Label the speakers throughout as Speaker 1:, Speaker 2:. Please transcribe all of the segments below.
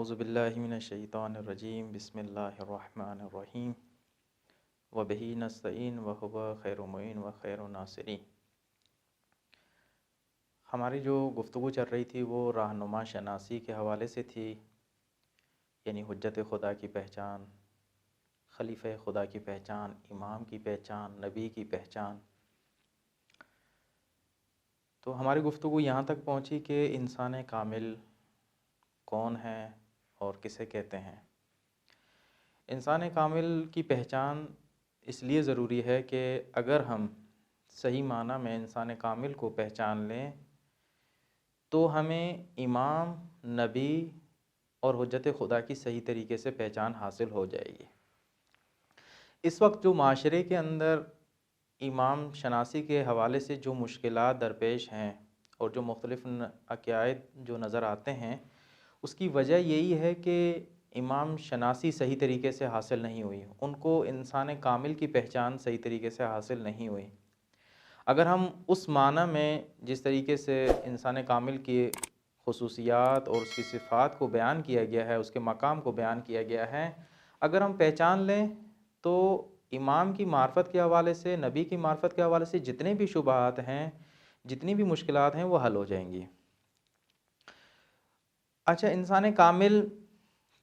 Speaker 1: اعوذ باللہ من الشیطان الرجیم بسم اللہ الرحمن الرحیم وبہ نستعین وہو خیر معین و خیر ناصرین۔ ہماری جو گفتگو چل رہی تھی وہ رہنما شناسی کے حوالے سے تھی، یعنی حجت خدا کی پہچان، خلیفہ خدا کی پہچان، امام کی پہچان، نبی کی پہچان۔ تو ہماری گفتگو یہاں تک پہنچی کہ انسان کامل کون ہے اور کسے کہتے ہیں۔ انسان کامل کی پہچان اس لیے ضروری ہے کہ اگر ہم صحیح معنی میں انسان کامل کو پہچان لیں تو ہمیں امام، نبی اور حجت خدا کی صحیح طریقے سے پہچان حاصل ہو جائے گی۔ اس وقت جو معاشرے کے اندر امام شناسی کے حوالے سے جو مشکلات درپیش ہیں اور جو مختلف عقائد جو نظر آتے ہیں، اس کی وجہ یہی ہے کہ امام شناسی صحیح طریقے سے حاصل نہیں ہوئی، ان کو انسان کامل کی پہچان صحیح طریقے سے حاصل نہیں ہوئی۔ اگر ہم اس معنی میں جس طریقے سے انسان کامل کی خصوصیات اور اس کی صفات کو بیان کیا گیا ہے، اس کے مقام کو بیان کیا گیا ہے، اگر ہم پہچان لیں تو امام کی معرفت کے حوالے سے، نبی کی معرفت کے حوالے سے جتنے بھی شبہات ہیں، جتنی بھی مشکلات ہیں، وہ حل ہو جائیں گی۔ اچھا، انسان کامل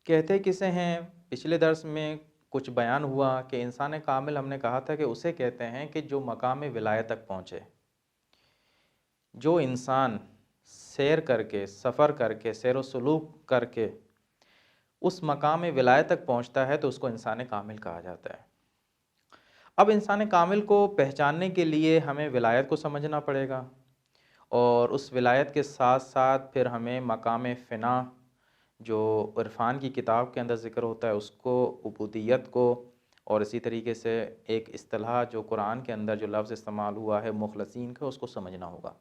Speaker 1: کہتے کسے ہیں؟ پچھلے درس میں کچھ بیان ہوا کہ انسان کامل ہم نے کہا تھا کہ اسے کہتے ہیں کہ جو مقام ولایت تک پہنچے۔ جو انسان سیر کر کے، سفر کر کے، سیر و سلوک کر کے اس مقام ولایت تک پہنچتا ہے تو اس کو انسان کامل کہا جاتا ہے۔ اب انسان کامل کو پہچاننے کے لیے ہمیں ولایت کو سمجھنا پڑے گا، اور اس ولایت کے ساتھ ساتھ پھر ہمیں مقام فنا جو عرفان کی کتاب کے اندر ذکر ہوتا ہے اس کو، عبودیت کو، اور اسی طریقے سے ایک اصطلاح جو قرآن کے اندر جو لفظ استعمال ہوا ہے مخلصین کا، اس کو سمجھنا ہوگا۔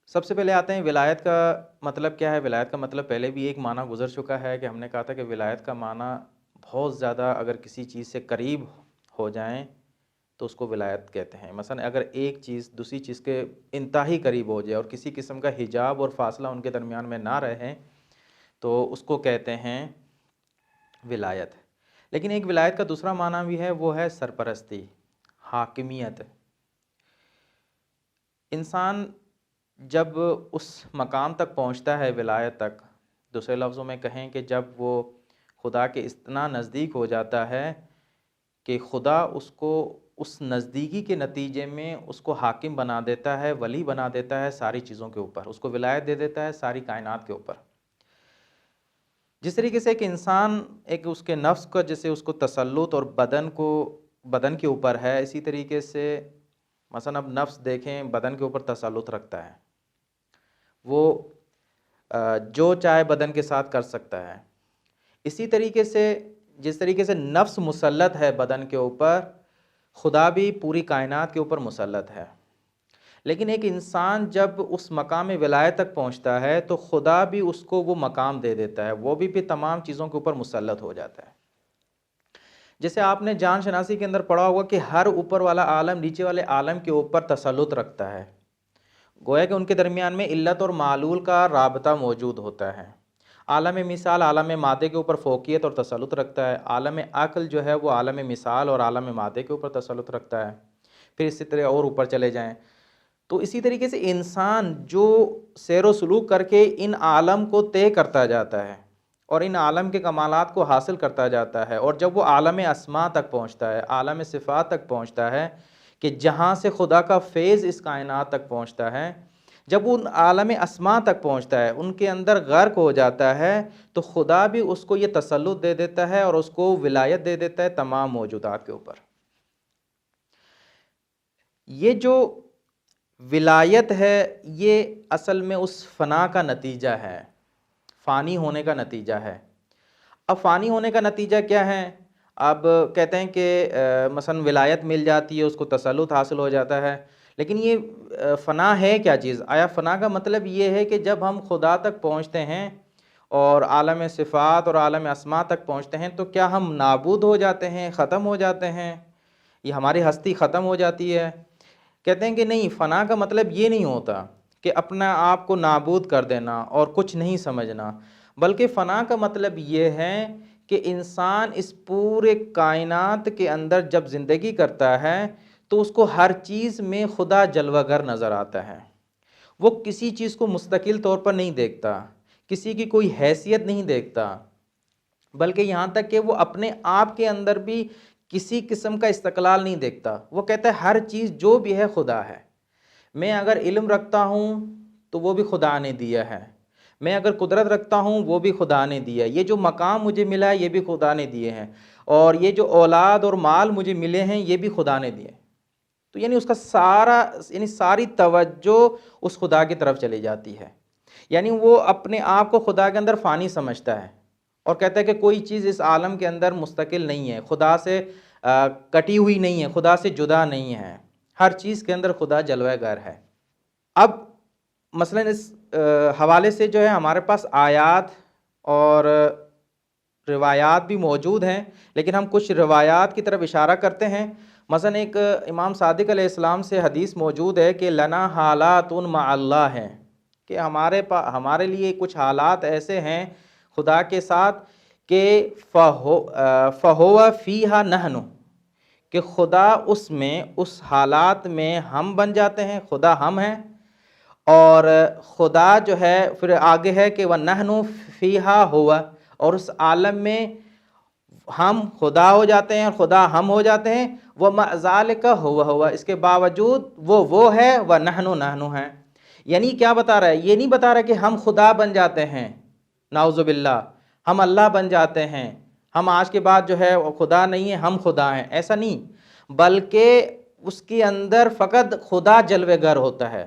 Speaker 1: سب سے پہلے آتے ہیں ولایت کا مطلب کیا ہے۔ ولایت کا مطلب پہلے بھی ایک معنی گزر چکا ہے کہ ہم نے کہا تھا کہ ولایت کا معنی بہت زیادہ اگر کسی چیز سے قریب ہو جائیں تو اس کو ولایت کہتے ہیں۔ مثلا اگر ایک چیز دوسری چیز کے انتہائی قریب ہو جائے اور کسی قسم کا حجاب اور فاصلہ ان کے درمیان میں نہ رہے تو اس کو کہتے ہیں ولایت۔ لیکن ایک ولایت کا دوسرا معنی بھی ہے، وہ ہے سرپرستی، حاکمیت۔ انسان جب اس مقام تک پہنچتا ہے ولایت تک، دوسرے لفظوں میں کہیں کہ جب وہ خدا کے اتنا نزدیک ہو جاتا ہے کہ خدا اس کو اس نزدیکی کے نتیجے میں اس کو حاکم بنا دیتا ہے، ولی بنا دیتا ہے ساری چیزوں کے اوپر، اس کو ولایت دے دیتا ہے ساری کائنات کے اوپر۔ جس طریقے سے ایک انسان ایک اس کے نفس کا جیسے اس کو تسلط اور بدن کے اوپر ہے، اسی طریقے سے مثلا اب نفس دیکھیں بدن کے اوپر تسلط رکھتا ہے، وہ جو چاہے بدن کے ساتھ کر سکتا ہے۔ اسی طریقے سے جس طریقے سے نفس مسلط ہے بدن کے اوپر، خدا بھی پوری کائنات کے اوپر مسلط ہے۔ لیکن ایک انسان جب اس مقام ولایت تک پہنچتا ہے تو خدا بھی اس کو وہ مقام دے دیتا ہے، وہ بھی تمام چیزوں کے اوپر مسلط ہو جاتا ہے۔ جیسے آپ نے جان شناسی کے اندر پڑھا ہوگا کہ ہر اوپر والا عالم نیچے والے عالم کے اوپر تسلط رکھتا ہے، گویا کہ ان کے درمیان میں علت اور معلول کا رابطہ موجود ہوتا ہے۔ عالم مثال عالم مادے کے اوپر فوقیت اور تسلط رکھتا ہے، عالم عقل جو ہے وہ عالم مثال اور عالم مادے کے اوپر تسلط رکھتا ہے، پھر اسی طرح اور اوپر چلے جائیں۔ تو اسی طریقے سے انسان جو سیر و سلوک کر کے ان عالم کو طے کرتا جاتا ہے اور ان عالم کے کمالات کو حاصل کرتا جاتا ہے، اور جب وہ عالم اسماء تک پہنچتا ہے، عالم صفات تک پہنچتا ہے کہ جہاں سے خدا کا فیض اس کائنات تک پہنچتا ہے، جب وہ عالم اسماء تک پہنچتا ہے، ان کے اندر غرق ہو جاتا ہے، تو خدا بھی اس کو یہ تسلط دے دیتا ہے اور اس کو ولایت دے دیتا ہے تمام موجودات کے اوپر۔ یہ جو ولایت ہے یہ اصل میں اس فنا کا نتیجہ ہے، فانی ہونے کا نتیجہ ہے۔ اب فانی ہونے کا نتیجہ کیا ہے؟ اب کہتے ہیں کہ مثلا ولایت مل جاتی ہے، اس کو تسلط حاصل ہو جاتا ہے، لیکن یہ فنا ہے کیا چیز؟ آیا فنا کا مطلب یہ ہے کہ جب ہم خدا تک پہنچتے ہیں اور عالم صفات اور عالم اسماء تک پہنچتے ہیں تو کیا ہم نابود ہو جاتے ہیں، ختم ہو جاتے ہیں، یہ ہماری ہستی ختم ہو جاتی ہے؟ کہتے ہیں کہ نہیں، فنا کا مطلب یہ نہیں ہوتا کہ اپنا آپ کو نابود کر دینا اور کچھ نہیں سمجھنا، بلکہ فنا کا مطلب یہ ہے کہ انسان اس پورے کائنات کے اندر جب زندگی کرتا ہے تو اس کو ہر چیز میں خدا جلوہ گر نظر آتا ہے۔ وہ کسی چیز کو مستقل طور پر نہیں دیکھتا، کسی کی کوئی حیثیت نہیں دیکھتا، بلکہ یہاں تک کہ وہ اپنے آپ کے اندر بھی کسی قسم کا استقلال نہیں دیکھتا۔ وہ کہتا ہے ہر چیز جو بھی ہے خدا ہے۔ میں اگر علم رکھتا ہوں تو وہ بھی خدا نے دیا ہے، میں اگر قدرت رکھتا ہوں وہ بھی خدا نے دیا ہے، یہ جو مقام مجھے ملا ہے یہ بھی خدا نے دیے ہیں، اور یہ جو اولاد اور مال مجھے ملے ہیں یہ بھی خدا نے دیے۔ تو یعنی اس کا ساری توجہ اس خدا کی طرف چلی جاتی ہے، یعنی وہ اپنے آپ کو خدا کے اندر فانی سمجھتا ہے اور کہتا ہے کہ کوئی چیز اس عالم کے اندر مستقل نہیں ہے، خدا سے کٹی ہوئی نہیں ہے، خدا سے جدا نہیں ہے، ہر چیز کے اندر خدا جلوہ گر ہے۔ اب مثلا اس حوالے سے جو ہے ہمارے پاس آیات اور روایات بھی موجود ہیں، لیکن ہم کچھ روایات کی طرف اشارہ کرتے ہیں۔ مثلا ایک امام صادق علیہ السلام سے حدیث موجود ہے کہ لنا حالات مع اللہ ہے، کہ ہمارے لیے کچھ حالات ایسے ہیں خدا کے ساتھ کہ فہو فیہا نحن، کہ خدا اس حالات میں ہم بن جاتے ہیں، خدا ہم ہیں، اور خدا جو ہے پھر آگے ہے کہ وَنَحْنُ فِيهَا هُوَ، اور اس عالم میں ہم خدا ہو جاتے ہیں اور خدا ہم ہو جاتے ہیں، وَمَعَ ذَلِكَ هُوَ، اس کے باوجود وہ ہے، وَنَحْنُ نَحْنُ ہیں۔ یعنی کیا بتا رہا ہے؟ یہ نہیں بتا رہا کہ ہم خدا بن جاتے ہیں، نعوذ باللہ، ہم اللہ بن جاتے ہیں، ہم آج کے بعد جو ہے وہ خدا نہیں ہے، ہم خدا ہیں، ایسا نہیں، بلکہ اس کے اندر فقط خدا جلوہ گر ہوتا ہے،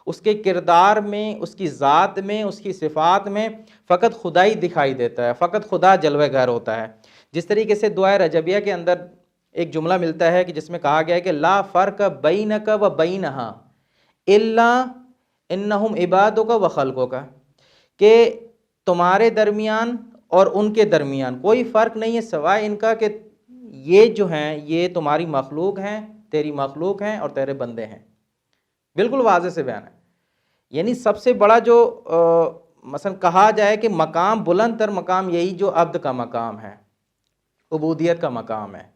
Speaker 1: اس کے کردار میں، اس کی ذات میں، اس کی صفات میں فقط خدا ہی دکھائی دیتا ہے، فقط خدا جلوہ گر ہوتا ہے۔ جس طریقے سے دعائے رجبیہ کے اندر ایک جملہ ملتا ہے کہ جس میں کہا گیا ہے کہ لا فرق بینک و بینہا الا انہم عبادک و خلقک، کہ تمہارے درمیان اور ان کے درمیان کوئی فرق نہیں ہے سوائے ان کا کہ یہ جو ہیں یہ تمہاری مخلوق ہیں، تیری مخلوق ہیں اور تیرے بندے ہیں۔ بالکل واضح سے بیان ہے۔ یعنی سب سے بڑا جو مثلا کہا جائے کہ مقام، بلند تر مقام یہی جو عبد کا مقام ہے، عبودیت کا مقام ہے۔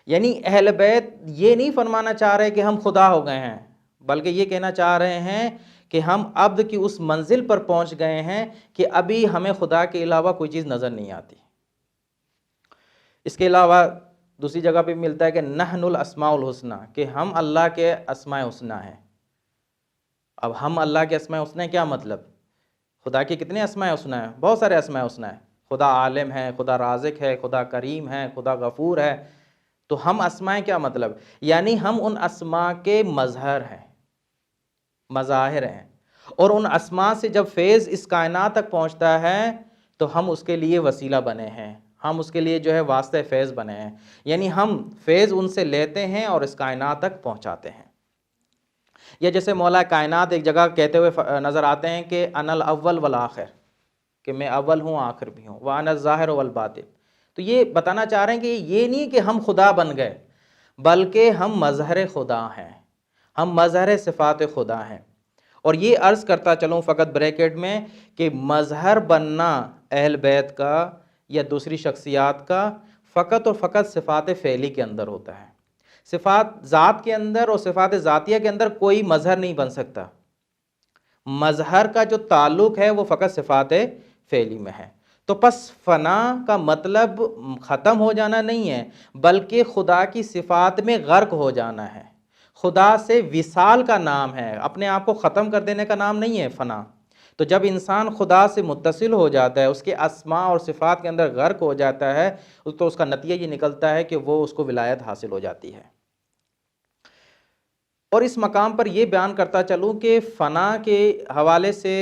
Speaker 1: یعنی اہل بیت یہ نہیں فرمانا چاہ رہے کہ ہم خدا ہو گئے ہیں، بلکہ یہ کہنا چاہ رہے ہیں کہ ہم عبد کی اس منزل پر پہنچ گئے ہیں کہ ابھی ہمیں خدا کے علاوہ کوئی چیز نظر نہیں آتی۔ اس کے علاوہ دوسری جگہ پہ ملتا ہے کہ نحن الاسماء الحسنی، کہ ہم اللہ کے اسماء حسنی ہیں۔ اب ہم اللہ کے اسماء حسنی کیا مطلب؟ خدا کے کتنے اسماء حسنی ہیں؟ بہت سارے اسماء حسنی ہیں، خدا عالم ہے، خدا رازق ہے، خدا کریم ہے، خدا غفور ہے۔ تو ہم اسماء کیا مطلب؟ یعنی ہم ان اسماء کے مظہر ہیں، مظاہر ہیں، اور ان اسماء سے جب فیض اس کائنات تک پہنچتا ہے تو ہم اس کے لیے وسیلہ بنے ہیں، ہم اس کے لیے جو ہے واسطہ فیض بنے ہیں، یعنی ہم فیض ان سے لیتے ہیں اور اس کائنات تک پہنچاتے ہیں۔ یا جیسے مولا کائنات ایک جگہ کہتے ہوئے نظر آتے ہیں کہ انا الاول والآخر، کہ میں اول ہوں آخر بھی ہوں، وانا الظاہر والباطن۔ تو یہ بتانا چاہ رہے ہیں کہ یہ نہیں کہ ہم خدا بن گئے، بلکہ ہم مظہر خدا ہیں، ہم مظہر صفات خدا ہیں۔ اور یہ عرض کرتا چلوں فقط بریکٹ میں کہ مظہر بننا اہل بیت کا یا دوسری شخصیات کا فقط اور فقط صفات فعلی کے اندر ہوتا ہے۔ صفات ذات کے اندر اور صفات ذاتیہ کے اندر کوئی مظہر نہیں بن سکتا۔ مظہر کا جو تعلق ہے وہ فقط صفات فعلی میں ہے۔ تو پس فنا کا مطلب ختم ہو جانا نہیں ہے، بلکہ خدا کی صفات میں غرق ہو جانا ہے، خدا سے وصال کا نام ہے، اپنے آپ کو ختم کر دینے کا نام نہیں ہے فنا۔ تو جب انسان خدا سے متصل ہو جاتا ہے، اس کے اسماء اور صفات کے اندر غرق ہو جاتا ہے، تو اس کا نتیجہ یہ نکلتا ہے کہ وہ اس کو ولایت حاصل ہو جاتی ہے۔ اور اس مقام پر یہ بیان کرتا چلوں کہ فنا کے حوالے سے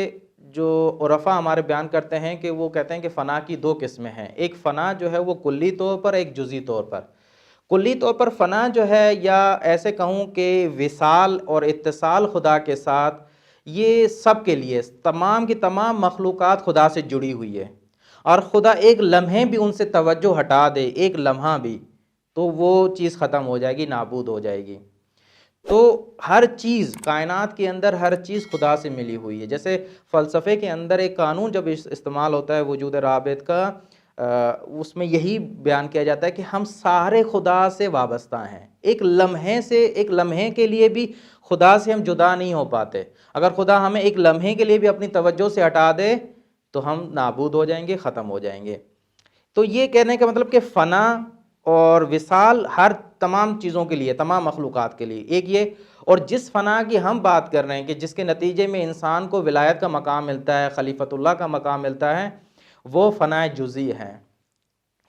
Speaker 1: جو عرفاء ہمارے بیان کرتے ہیں کہ وہ کہتے ہیں کہ فنا کی دو قسمیں ہیں، ایک فنا جو ہے وہ کلی طور پر، ایک جزئی طور پر۔ کلی طور پر فنا جو ہے، یا ایسے کہوں کہ وصال اور اتصال خدا کے ساتھ، یہ سب کے لیے، تمام کی تمام مخلوقات خدا سے جڑی ہوئی ہے، اور خدا ایک لمحے بھی ان سے توجہ ہٹا دے، ایک لمحہ بھی، تو وہ چیز ختم ہو جائے گی، نابود ہو جائے گی۔ تو ہر چیز کائنات کے اندر ہر چیز خدا سے ملی ہوئی ہے. جیسے فلسفے کے اندر ایک قانون جب استعمال ہوتا ہے وجود رابط کا، اس میں یہی بیان کیا جاتا ہے کہ ہم سارے خدا سے وابستہ ہیں. ایک لمحے کے لیے بھی خدا سے ہم جدا نہیں ہو پاتے. اگر خدا ہمیں ایک لمحے کے لیے بھی اپنی توجہ سے ہٹا دے تو ہم نابود ہو جائیں گے، ختم ہو جائیں گے. تو یہ کہنے کا مطلب کہ فنا اور وصال ہر تمام چیزوں کے لیے، تمام مخلوقات کے لیے ایک یہ. اور جس فنا کی ہم بات کر رہے ہیں کہ جس کے نتیجے میں انسان کو ولایت کا مقام ملتا ہے، خلیفۃ اللہ کا مقام ملتا ہے، وہ فنا جزئی ہے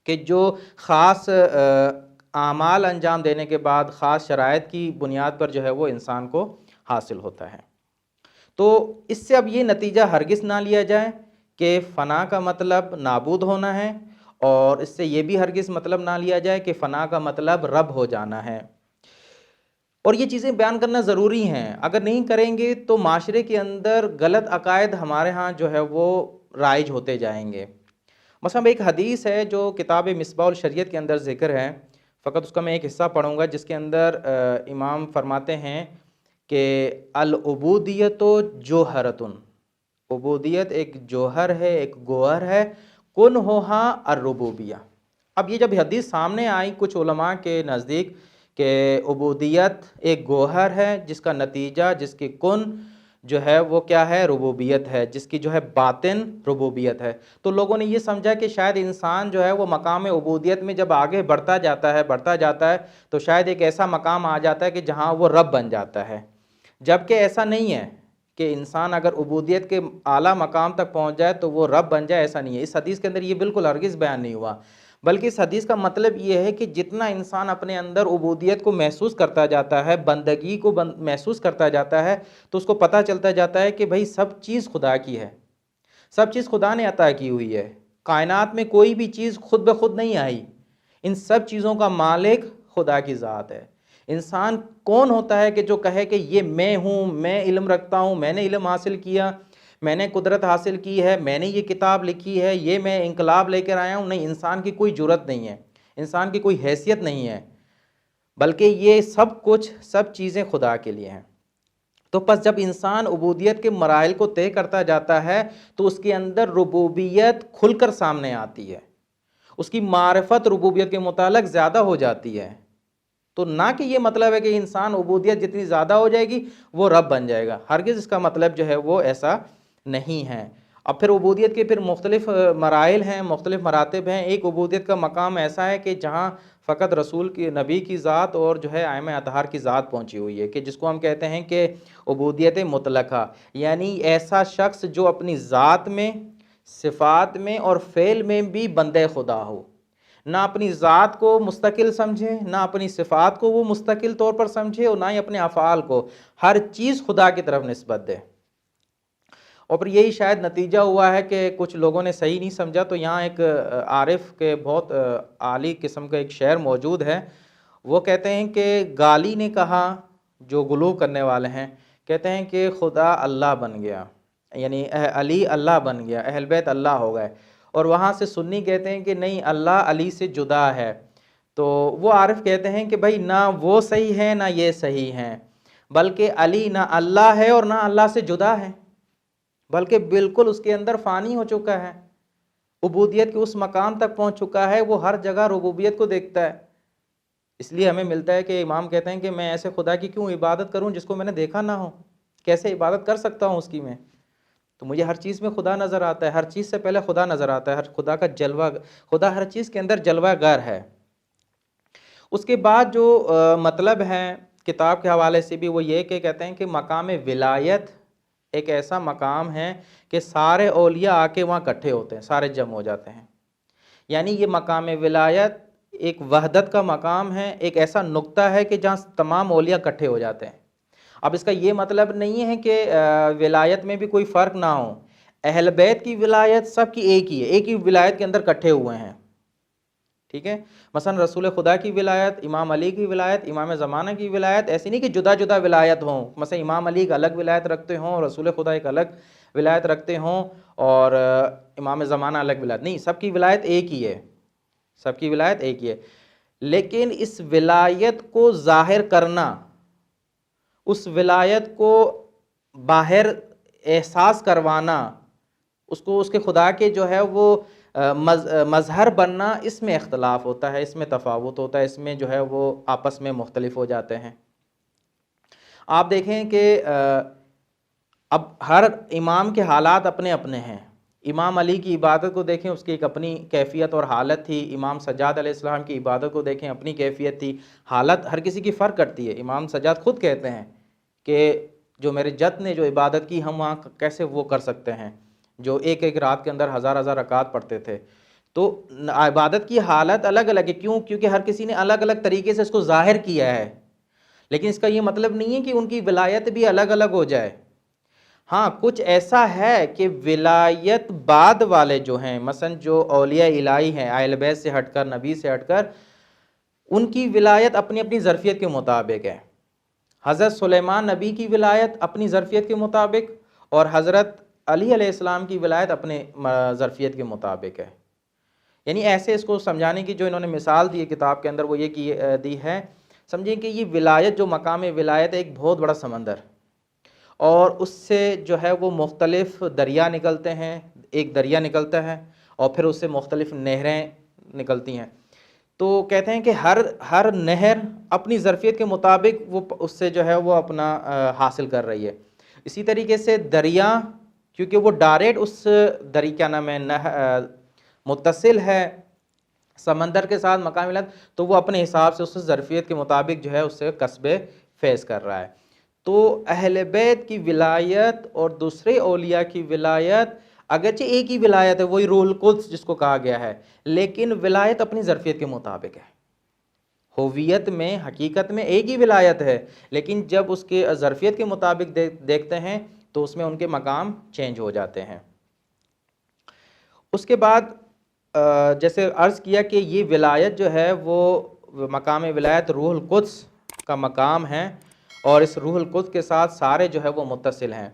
Speaker 1: کہ جو خاص اعمال انجام دینے کے بعد خاص شرائط کی بنیاد پر جو ہے وہ انسان کو حاصل ہوتا ہے. تو اس سے اب یہ نتیجہ ہرگز نہ لیا جائے کہ فنا کا مطلب نابود ہونا ہے، اور اس سے یہ بھی ہرگز مطلب نہ لیا جائے کہ فنا کا مطلب رب ہو جانا ہے. اور یہ چیزیں بیان کرنا ضروری ہیں، اگر نہیں کریں گے تو معاشرے کے اندر غلط عقائد ہمارے ہاں جو ہے وہ رائج ہوتے جائیں گے. مثلا ایک حدیث ہے جو کتاب مصباح الشریعت کے اندر ذکر ہے، فقط اس کا میں ایک حصہ پڑھوں گا، جس کے اندر امام فرماتے ہیں کہ العبودیت جوہرۃ، عبودیت ایک جوہر ہے، ایک گوہر ہے، کنہا الربوبیہ. اب یہ جب حدیث سامنے آئی کچھ علماء کے نزدیک کہ عبودیت ایک گوہر ہے جس کا نتیجہ، جس کی کن جو ہے وہ کیا ہے، ربوبیت ہے، جس کی جو ہے باطن ربوبیت ہے، تو لوگوں نے یہ سمجھا کہ شاید انسان جو ہے وہ مقام عبودیت میں جب آگے بڑھتا جاتا ہے تو شاید ایک ایسا مقام آ جاتا ہے کہ جہاں وہ رب بن جاتا ہے. جبکہ ایسا نہیں ہے کہ انسان اگر عبودیت کے اعلیٰ مقام تک پہنچ جائے تو وہ رب بن جائے، ایسا نہیں ہے. اس حدیث کے اندر یہ بالکل ہرگز بیان نہیں ہوا، بلکہ اس حدیث کا مطلب یہ ہے کہ جتنا انسان اپنے اندر عبودیت کو محسوس کرتا جاتا ہے، بندگی کو محسوس کرتا جاتا ہے، تو اس کو پتہ چلتا جاتا ہے کہ بھائی سب چیز خدا کی ہے، سب چیز خدا نے عطا کی ہوئی ہے. کائنات میں کوئی بھی چیز خود بخود نہیں آئی، ان سب چیزوں کا مالک خدا کی ذات ہے. انسان کون ہوتا ہے کہ جو کہے کہ یہ میں ہوں، میں علم رکھتا ہوں، میں نے علم حاصل کیا، میں نے قدرت حاصل کی ہے، میں نے یہ کتاب لکھی ہے، یہ میں انقلاب لے کر آیا ہوں؟ نہیں، انسان کی کوئی جرت نہیں ہے، انسان کی کوئی حیثیت نہیں ہے، بلکہ یہ سب چیزیں خدا کے لیے ہیں. تو پس جب انسان عبودیت کے مراحل کو طے کرتا جاتا ہے تو اس کے اندر ربوبیت کھل کر سامنے آتی ہے، اس کی معرفت ربوبیت کے متعلق زیادہ ہو جاتی ہے. تو نہ کہ یہ مطلب ہے کہ انسان عبودیت جتنی زیادہ ہو جائے گی وہ رب بن جائے گا، ہرگز اس کا مطلب جو ہے وہ ایسا نہیں ہے. اب پھر عبودیت کے پھر مختلف مراحل ہیں، مختلف مراتب ہیں. ایک عبودیت کا مقام ایسا ہے کہ جہاں فقط رسول کی، نبی کی ذات اور جو ہے ائمہ اطہار کی ذات پہنچی ہوئی ہے، کہ جس کو ہم کہتے ہیں کہ عبودیت مطلقہ، یعنی ایسا شخص جو اپنی ذات میں، صفات میں اور فعل میں بھی بندہ خدا ہو، نہ اپنی ذات کو مستقل سمجھے، نہ اپنی صفات کو وہ مستقل طور پر سمجھے، اور نہ ہی اپنے افعال کو، ہر چیز خدا کی طرف نسبت دے. اور پھر یہی شاید نتیجہ ہوا ہے کہ کچھ لوگوں نے صحیح نہیں سمجھا. تو یہاں ایک عارف کے بہت عالی قسم کا ایک شعر موجود ہے. وہ کہتے ہیں کہ غالی نے کہا، جو غلو کرنے والے ہیں، کہتے ہیں کہ خدا اللہ بن گیا، یعنی علی اللہ بن گیا، اہل بیت اللہ ہو گئے. اور وہاں سے سنی کہتے ہیں کہ نہیں، اللہ علی سے جدا ہے. تو وہ عارف کہتے ہیں کہ بھائی نہ وہ صحیح ہے نہ یہ صحیح ہیں، بلکہ علی نہ اللہ ہے اور نہ اللہ سے جدا ہے، بلکہ بالکل اس کے اندر فانی ہو چکا ہے، عبودیت کے اس مقام تک پہنچ چکا ہے، وہ ہر جگہ ربوبیت کو دیکھتا ہے. اس لیے ہمیں ملتا ہے کہ امام کہتے ہیں کہ میں ایسے خدا کی کیوں عبادت کروں جس کو میں نے دیکھا نہ ہو، کیسے عبادت کر سکتا ہوں اس کی میں؟ تو مجھے ہر چیز میں خدا نظر آتا ہے، ہر چیز سے پہلے خدا نظر آتا ہے، ہر خدا کا جلوہ، خدا ہر چیز کے اندر جلوہ گر ہے. اس کے بعد جو مطلب ہے کتاب کے حوالے سے بھی وہ یہ کہ کہتے ہیں کہ مقام ولایت ایک ایسا مقام ہے کہ سارے اولیاء آ کے وہاں اکٹھے ہوتے ہیں، سارے جمع ہو جاتے ہیں. یعنی یہ مقام ولایت ایک وحدت کا مقام ہے، ایک ایسا نقطہ ہے کہ جہاں تمام اولیاء اکٹھے ہو جاتے ہیں. اب اس کا یہ مطلب نہیں ہے کہ ولایت میں بھی کوئی فرق نہ ہو. اہل بیت کی ولایت سب کی ایک ہی ہے، ایک ہی ولایت کے اندر اکٹھے ہوئے ہیں. ٹھیک ہے، مثلا رسول خدا کی ولایت، امام علی کی ولایت، امام زمانہ کی ولایت، ایسی نہیں کہ جدا جدا ولایت ہوں. مثلا امام علی ایک الگ ولایت رکھتے ہوں اور رسول خدا ایک الگ ولایت رکھتے ہوں اور امام زمانہ الگ ولایت، نہیں، سب کی ولایت ایک ہی ہے، سب کی ولایت ایک ہی ہے. لیکن اس ولایت کو ظاہر کرنا اس ولایت کو باہر احساس کروانا، اس کو اس کے خدا کے جو ہے وہ مظہر بننا، اس میں اختلاف ہوتا ہے، اس میں تفاوت ہوتا ہے، اس میں جو ہے وہ آپس میں مختلف ہو جاتے ہیں۔ آپ دیکھیں کہ اب ہر امام کے حالات اپنے اپنے ہیں۔ امام علی کی عبادت کو دیکھیں، اس کی ایک اپنی کیفیت اور حالت تھی۔ امام سجاد علیہ السلام کی عبادت کو دیکھیں، اپنی کیفیت تھی، حالت ہر کسی کی فرق کرتی ہے۔ امام سجاد خود کہتے ہیں کہ جو میرے جد نے جو عبادت کی، ہم وہاں کیسے وہ کر سکتے ہیں، جو ایک ایک رات کے اندر ہزار ہزار رکعت پڑھتے تھے۔ تو عبادت کی حالت الگ الگ ہے، کیوں؟ کیونکہ ہر کسی نے الگ الگ طریقے سے اس کو ظاہر کیا ہے، لیکن اس کا یہ مطلب نہیں ہے کہ ان کی ولایت بھی الگ الگ ہو جائے۔ ہاں، کچھ ایسا ہے کہ ولایت بعد والے جو ہیں، مثلا جو اولیاء الہی ہیں، اہل بیت سے ہٹ کر، نبی سے ہٹ کر، ان کی ولایت اپنی اپنی ظرفیت کے مطابق ہے۔ حضرت سلیمان نبی کی ولایت اپنی ظرفیت کے مطابق، اور حضرت علی علیہ السلام کی ولایت اپنے ظرفیت کے مطابق ہے۔ یعنی ایسے اس کو سمجھانے کی جو انہوں نے مثال دی ہے کتاب کے اندر، وہ یہ دی ہے، سمجھیں کہ یہ ولایت، جو مقام ولایت ہے، ایک بہت بڑا سمندر، اور اس سے جو ہے وہ مختلف دریا نکلتے ہیں۔ ایک دریا نکلتا ہے اور پھر اس سے مختلف نہریں نکلتی ہیں۔ تو کہتے ہیں کہ ہر نہر اپنی ظرفیت کے مطابق وہ اس سے جو ہے وہ اپنا حاصل کر رہی ہے۔ اسی طریقے سے دریا، کیونکہ وہ ڈائریکٹ اس دریا کیا نام ہے متصل ہے سمندر کے ساتھ مقام ولایت، تو وہ اپنے حساب سے اس ظرفیت کے مطابق جو ہے اس سے کسب فیض کر رہا ہے۔ تو اہل بیت کی ولایت اور دوسرے اولیاء کی ولایت اگرچہ ایک ہی ولایت ہے، وہی روح القدس جس کو کہا گیا ہے، لیکن ولایت اپنی ظرفیت کے مطابق ہے۔ ہویت میں، حقیقت میں ایک ہی ولایت ہے، لیکن جب اس کے ظرفیت کے مطابق دیکھتے ہیں تو اس میں ان کے مقام چینج ہو جاتے ہیں۔ اس کے بعد جیسے عرض کیا کہ یہ ولایت جو ہے وہ مقام ولایت روح القدس کا مقام ہے، اور اس روح القدس کے ساتھ سارے جو ہے وہ متصل ہیں۔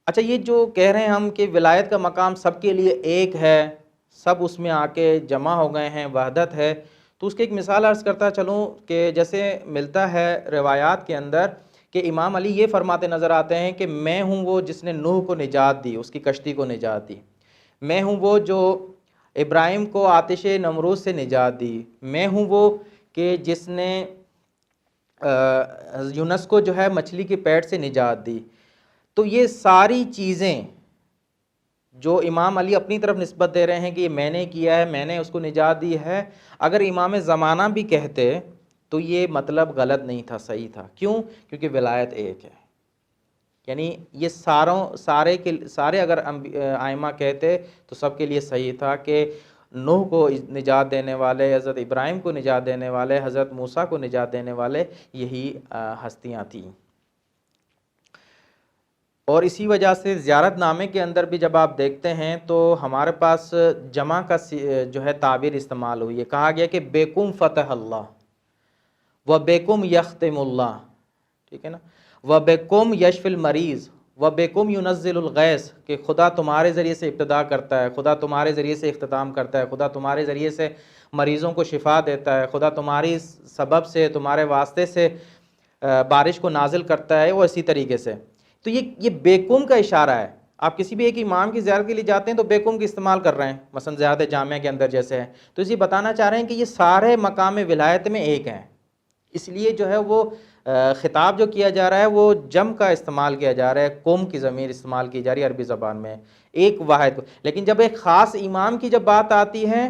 Speaker 1: اچھا، یہ جو کہہ رہے ہیں ہم کہ ولایت کا مقام سب کے لیے ایک ہے، سب اس میں آ کے جمع ہو گئے ہیں، وحدت ہے، تو اس کی ایک مثال عرض کرتا چلوں کہ جیسے ملتا ہے روایات کے اندر کہ امام علی یہ فرماتے نظر آتے ہیں کہ میں ہوں وہ جس نے نوح کو نجات دی، اس کی کشتی کو نجات دی۔ میں ہوں وہ جو ابراہیم کو آتش نمرود سے نجات دی۔ میں ہوں وہ کہ جس نے یونس کو جو ہے مچھلی کی پیٹ سے نجات دی۔ تو یہ ساری چیزیں جو امام علی اپنی طرف نسبت دے رہے ہیں کہ یہ میں نے کیا ہے، میں نے اس کو نجات دی ہے، اگر امام زمانہ بھی کہتے تو یہ مطلب غلط نہیں تھا، صحیح تھا۔ کیوں؟ کیونکہ ولایت ایک ہے۔ یعنی یہ سارے اگر ائمہ کہتے تو سب کے لیے صحیح تھا کہ نوح کو نجات دینے والے، حضرت ابراہیم کو نجات دینے والے، حضرت موسیٰ کو نجات دینے والے یہی ہستیاں تھیں۔ اور اسی وجہ سے زیارت نامے کے اندر بھی جب آپ دیکھتے ہیں تو ہمارے پاس جمع کا جو ہے تعبیر استعمال ہوئی ہے، کہا گیا کہ بیکم فتح اللہ و بیکم یختم اللہ، ٹھیک ہے نا، و بیکم یشف المریض و بیکم ینزل الغیث، کہ خدا تمہارے ذریعے سے ابتدا کرتا ہے، خدا تمہارے ذریعے سے اختتام کرتا ہے، خدا تمہارے ذریعے سے مریضوں کو شفا دیتا ہے، خدا تمہاری سبب سے، تمہارے واسطے سے بارش کو نازل کرتا ہے، وہ اسی طریقے سے۔ تو یہ بیکم کا اشارہ ہے۔ آپ کسی بھی ایک امام کی زیارت کے لیے جاتے ہیں تو بیکم کی استعمال کر رہے ہیں، مثلا زیارت جامعہ کے اندر جیسے ہے، تو اسی بتانا چاہ رہے ہیں کہ یہ سارے مقام ولایت میں ایک ہیں۔ اس لیے جو ہے وہ خطاب جو کیا جا رہا ہے وہ جم کا استعمال کیا جا رہا ہے، قوم کی ضمیر استعمال کی جا رہی ہے عربی زبان میں، ایک واحد۔ لیکن جب ایک خاص امام کی جب بات آتی ہے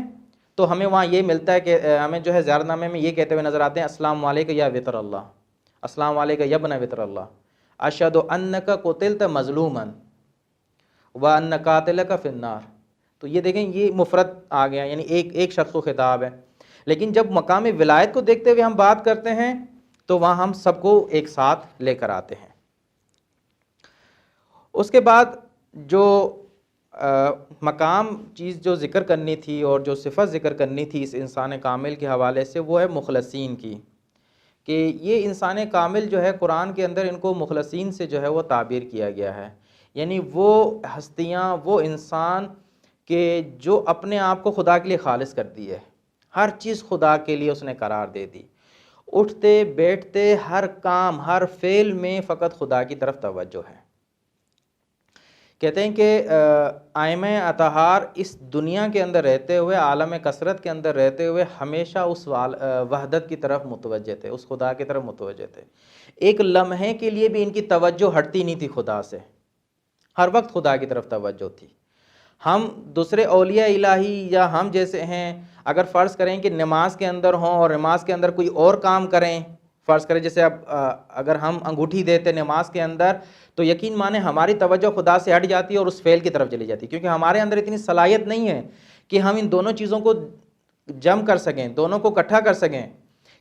Speaker 1: تو ہمیں وہاں یہ ملتا ہے کہ ہمیں جو ہے زیارت نامے میں یہ کہتے ہوئے نظر آتے ہیں، السلام علیکم یا وطر اللہ، السلام علیکم یا ابن وطر اللہ، اشہد انک قتلت مظلوما وان قاتلک فی النار۔ تو یہ دیکھیں، یہ مفرد آ گیا، یعنی ایک شخص کو خطاب ہے۔ لیکن جب مقام ولایت کو دیکھتے ہوئے ہم بات کرتے ہیں تو وہاں ہم سب کو ایک ساتھ لے کر آتے ہیں۔ اس کے بعد جو مقام چیز جو ذکر کرنی تھی اور جو صفت ذکر کرنی تھی اس انسان کامل کے حوالے سے، وہ ہے مخلصین کی، کہ یہ انسان کامل جو ہے قرآن کے اندر ان کو مخلصین سے جو ہے وہ تعبیر کیا گیا ہے، یعنی وہ ہستیاں، وہ انسان کہ جو اپنے آپ کو خدا کے لیے خالص کر دی ہے، ہر چیز خدا کے لیے اس نے قرار دے دی، اٹھتے بیٹھتے ہر کام ہر فعل میں فقط خدا کی طرف توجہ ہے۔ کہتے ہیں کہ ائمہ اطہار اس دنیا کے اندر رہتے ہوئے، عالم کثرت کے اندر رہتے ہوئے ہمیشہ اس وحدت کی طرف متوجہ تھے، اس خدا کی طرف متوجہ تھے۔ ایک لمحے کے لیے بھی ان کی توجہ ہٹتی نہیں تھی خدا سے، ہر وقت خدا کی طرف توجہ تھی۔ ہم دوسرے اولیاء الہی یا ہم جیسے ہیں، اگر فرض کریں کہ نماز کے اندر ہوں اور نماز کے اندر کوئی اور کام کریں، فرض کریں جیسے اب اگر ہم انگوٹھی دیتے نماز کے اندر، تو یقین مانیں ہماری توجہ خدا سے ہٹ جاتی ہے اور اس فعل کی طرف چلی جاتی ہے، کیونکہ ہمارے اندر اتنی صلاحیت نہیں ہے کہ ہم ان دونوں چیزوں کو جم کر سکیں، دونوں کو اکٹھا کر سکیں،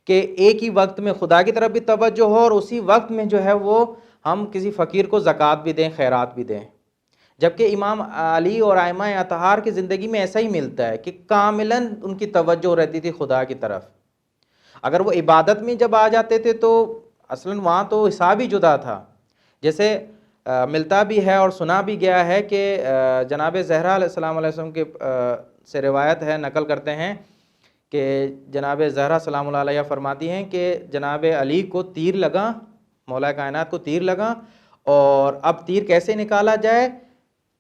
Speaker 1: کہ ایک ہی وقت میں خدا کی طرف بھی توجہ ہو اور اسی وقت میں جو ہے وہ ہم کسی فقیر کو زکوٰۃ بھی دیں، خیرات بھی دیں۔ جبکہ امام علی اور ائمہ اطہار کی زندگی میں ایسا ہی ملتا ہے کہ کاملاً ان کی توجہ رہتی تھی خدا کی طرف۔ اگر وہ عبادت میں جب آ جاتے تھے تو اصلاً وہاں تو حساب ہی جدا تھا۔ جیسے ملتا بھی ہے اور سنا بھی گیا ہے کہ جناب زہرا علیہ السلام علیہ وسلم کے سے روایت ہے، نقل کرتے ہیں کہ جناب زہرا سلام اللہ علیہ فرماتی ہیں کہ جناب علی کو تیر لگا، مولا کائنات کو تیر لگا، اور اب تیر کیسے نکالا جائے؟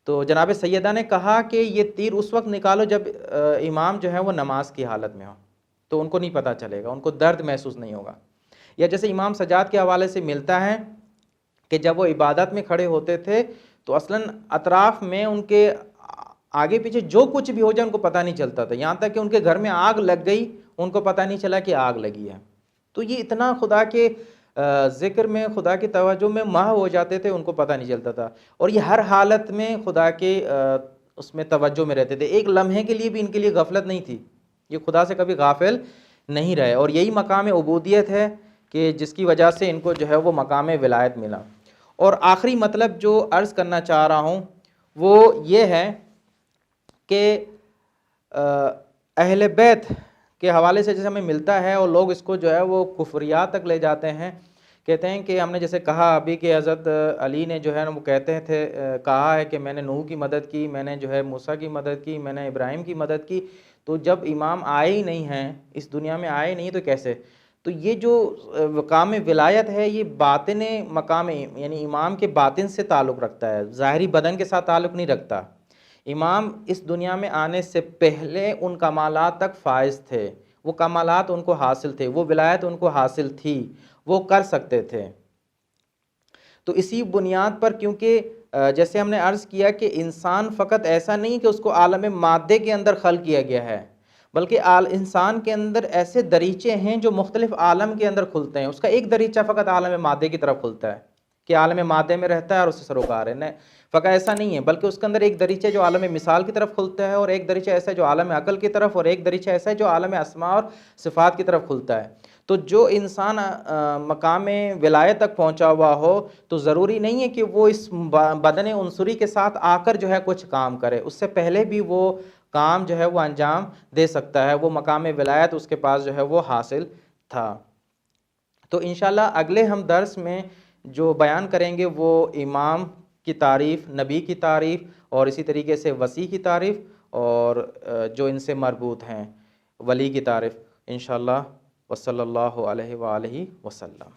Speaker 1: تو جناب سیدہ نے کہا کہ یہ تیر اس وقت نکالو جب امام جو ہے وہ نماز کی حالت میں ہو، تو ان کو نہیں پتہ چلے گا، ان کو درد محسوس نہیں ہوگا۔ یا جیسے امام سجاد کے حوالے سے ملتا ہے کہ جب وہ عبادت میں کھڑے ہوتے تھے تو اصلاً اطراف میں ان کے آگے پیچھے جو کچھ بھی ہو جائے ان کو پتہ نہیں چلتا تھا، یہاں تک کہ ان کے گھر میں آگ لگ گئی ان کو پتہ نہیں چلا کہ آگ لگی ہے۔ تو یہ اتنا خدا کے ذکر میں، خدا کی توجہ میں محو ہو جاتے تھے، ان کو پتہ نہیں چلتا تھا، اور یہ ہر حالت میں خدا کے اس میں توجہ میں رہتے تھے، ایک لمحے کے لیے بھی ان کے لیے غفلت نہیں تھی، یہ خدا سے کبھی غافل نہیں رہے، اور یہی مقام عبودیت ہے کہ جس کی وجہ سے ان کو جو ہے وہ مقام ولایت ملا۔ اور آخری مطلب جو عرض کرنا چاہ رہا ہوں وہ یہ ہے کہ اہل بیت کے حوالے سے جیسے ہمیں ملتا ہے اور لوگ اس کو جو ہے وہ کفریات تک لے جاتے ہیں، کہتے ہیں کہ ہم نے جیسے کہا ابھی کہ حضرت علی نے جو ہے وہ کہتے تھے، کہا ہے کہ میں نے نوح کی مدد کی، میں نے جو ہے موسیٰ کی مدد کی، میں نے ابراہیم کی مدد کی، تو جب امام آئے ہی نہیں ہیں، اس دنیا میں آئے نہیں تو کیسے؟ تو یہ جو مقام ولایت ہے یہ باطن مقام، یعنی امام کے باطن سے تعلق رکھتا ہے، ظاہری بدن کے ساتھ تعلق نہیں رکھتا۔ امام اس دنیا میں آنے سے پہلے ان کمالات تک فائز تھے، وہ کمالات ان کو حاصل تھے، وہ ولایت ان کو حاصل تھی، وہ کر سکتے تھے۔ تو اسی بنیاد پر، کیونکہ جیسے ہم نے عرض کیا کہ انسان فقط ایسا نہیں کہ اس کو عالم مادے کے اندر خلق کیا گیا ہے، بلکہ انسان کے اندر ایسے دریچے ہیں جو مختلف عالم کے اندر کھلتے ہیں۔ اس کا ایک دریچہ فقط عالم مادے کی طرف کھلتا ہے کہ عالم مادے میں رہتا ہے اور اس سے سروکار ہے، فقط ایسا نہیں ہے، بلکہ اس کے اندر ایک دریچہ جو عالم مثال کی طرف کھلتا ہے، اور ایک دریچہ ایسا ہے جو عالم عقل کی طرف، اور ایک دریچہ ایسا ہے جو عالم اسماء اور صفات کی طرف کھلتا ہے۔ تو جو انسان مقام ولایت تک پہنچا ہوا ہو تو ضروری نہیں ہے کہ وہ اس بدن عنصری کے ساتھ آ کر جو ہے کچھ کام کرے، اس سے پہلے بھی وہ کام جو ہے وہ انجام دے سکتا ہے، وہ مقام ولایت اس کے پاس جو ہے وہ حاصل تھا۔ تو انشاءاللہ اگلے ہم درس میں جو بیان کریں گے وہ امام کی تعریف، نبی کی تعریف، اور اسی طریقے سے وصی کی تعریف، اور جو ان سے مربوط ہیں ولی کی تعریف انشاءاللہ۔ وصلی اللہ علیہ وآلہ وسلم۔